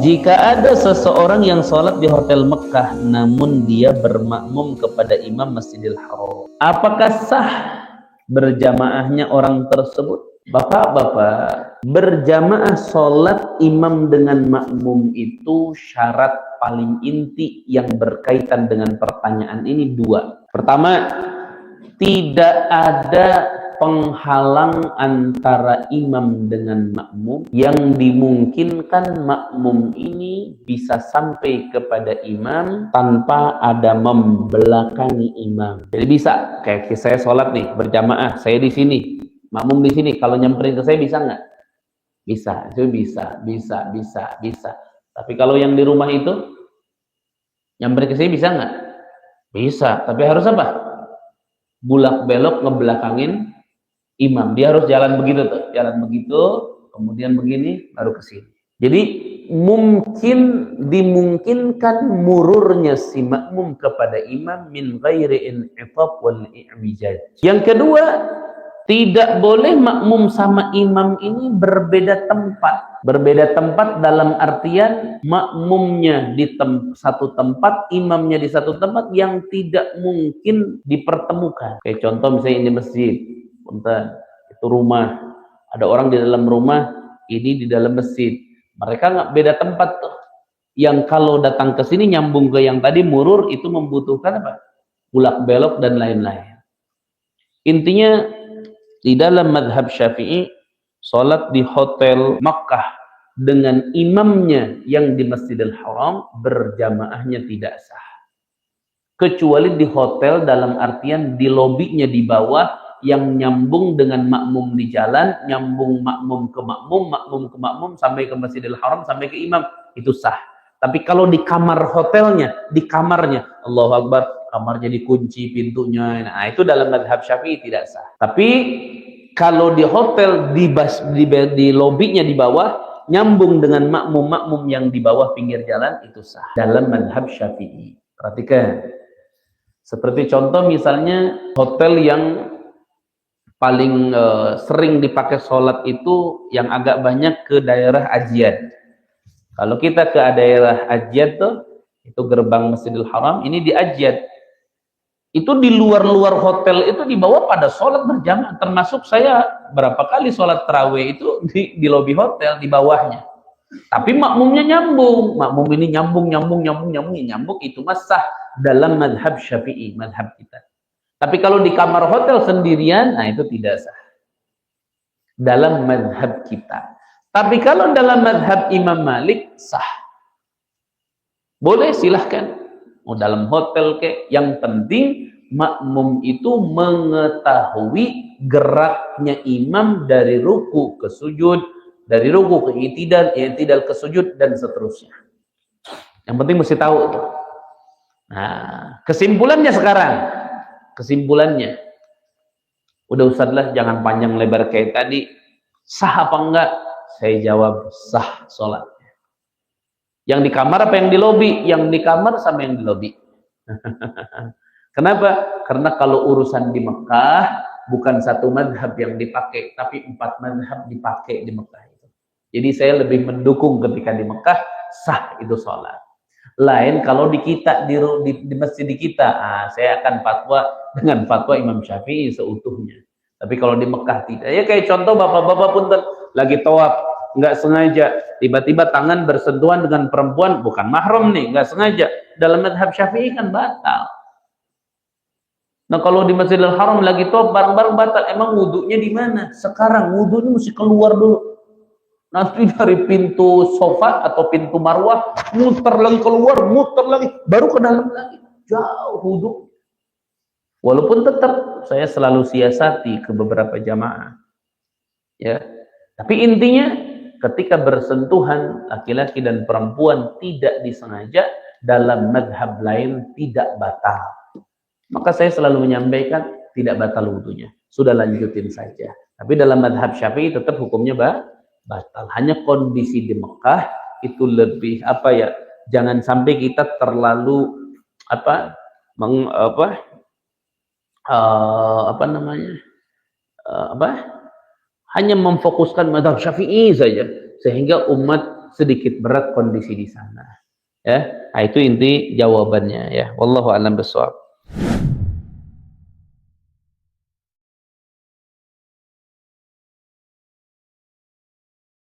Jika ada seseorang yang sholat di hotel Mekah namun dia bermakmum kepada imam Masjidil Haram, apakah sah berjamaahnya orang tersebut? Bapak-bapak, berjamaah sholat imam dengan makmum itu syarat paling inti yang berkaitan dengan pertanyaan ini dua. Pertama, tidak ada penghalang antara imam dengan makmum yang dimungkinkan makmum ini bisa sampai kepada imam tanpa ada membelakangi imam. Jadi bisa, kayak saya sholat nih berjamaah, saya di sini, makmum di sini, kalau nyamperin ke saya bisa nggak? Bisa, itu bisa. Tapi kalau yang di rumah itu nyamperin ke saya bisa nggak? Bisa, tapi harus apa? Bulak belok ngebelakangin imam. Dia harus jalan begitu tuh, jalan begitu, kemudian begini baru ke sini. Jadi dimungkinkan mururnya si makmum kepada imam min ghairi in'ithab wal i'wijaj. Yang kedua, tidak boleh makmum sama imam ini berbeda tempat. Berbeda tempat dalam artian makmumnya di satu tempat, imamnya di satu tempat yang tidak mungkin dipertemukan. Kayak contoh misalnya ini masjid, punten, itu rumah, ada orang di dalam rumah, ini di dalam masjid. Mereka nggak beda tempat tuh. Yang kalau datang ke sini nyambung ke yang tadi murur itu membutuhkan apa? Bulak belok dan lain-lain. Intinya di dalam madhab Syafi'i, sholat di hotel Makkah dengan imamnya yang di Masjidil Haram berjamaahnya tidak sah. Kecuali di hotel dalam artian di lobinya di bawah yang nyambung dengan makmum di jalan, nyambung makmum ke makmum sampai ke Masjidil Haram, sampai ke imam, itu sah. Tapi kalau di kamar hotelnya, di kamarnya, Allahu Akbar, kamarnya dikunci pintunya, nah itu dalam madhab Syafi'i tidak sah. Tapi kalau di hotel di lobinya di bawah nyambung dengan makmum yang di bawah pinggir jalan, itu sah dalam madhab Syafi'i. Perhatikan, seperti contoh misalnya hotel yang paling sering dipakai sholat itu yang agak banyak ke daerah Ajiat. Kalau kita ke daerah Ajiat tuh, itu gerbang Masjidil Haram, ini di Ajiat. Itu di luar-luar hotel itu di bawah pada sholat berjamaah. Termasuk saya berapa kali sholat tarawih itu di lobi hotel di bawahnya. Tapi makmumnya nyambung. Makmum ini nyambung, itu sah dalam madhab Syafi'i, madhab kita. Tapi kalau di kamar hotel sendirian, nah itu tidak sah dalam madhab kita. Tapi kalau dalam madhab Imam Malik, sah. Boleh, silahkan. Mau dalam hotel ke, yang penting makmum itu mengetahui geraknya imam dari ruku ke sujud, dari ruku ke i'tidal ke sujud, dan seterusnya. Yang penting mesti tahu itu. Nah, kesimpulannya sekarang. Kesimpulannya, udah Ustadz jangan panjang lebar kayak tadi, sah apa enggak? Saya jawab sah sholatnya. Yang di kamar apa yang di lobi? Yang di kamar sama yang di lobi. Kenapa? Karena kalau urusan di Mekah bukan satu madhab yang dipakai, tapi 4 madhab dipakai di Mekah itu. Jadi saya lebih mendukung ketika di Mekah sah itu sholat. Lain kalau di kita di masjid di kita, saya akan fatwa dengan fatwa Imam Syafi'i seutuhnya. Tapi kalau di Mekah tidak. Ya kayak contoh bapak-bapak pun lagi tawaf, nggak sengaja tiba-tiba tangan bersentuhan dengan perempuan, bukan mahram nih, nggak sengaja. Dalam madhab Syafi'i kan batal. Nah kalau di Masjidil Haram lagi tawaf bareng-bareng batal, emang wudunya di mana? Sekarang wudunya mesti keluar dulu. Nanti dari pintu sofa atau pintu marwah, muter lagi keluar, muter lagi, baru ke dalam lagi. Jauh wudhu. Walaupun tetap saya selalu siasati ke beberapa jamaah. Ya. Tapi intinya ketika bersentuhan laki-laki dan perempuan tidak disengaja, dalam madhab lain tidak batal. Maka saya selalu menyampaikan tidak batal wudhunya. Sudah lanjutin saja. Tapi dalam madhab Syafi'i tetap hukumnya batal. Hanya kondisi di Mekah itu lebih jangan sampai kita terlalu hanya memfokuskan madhab Syafi'i saja sehingga umat sedikit berat kondisi di sana. Ya, nah, itu inti jawabannya ya. Wallahu a'lam bishawab.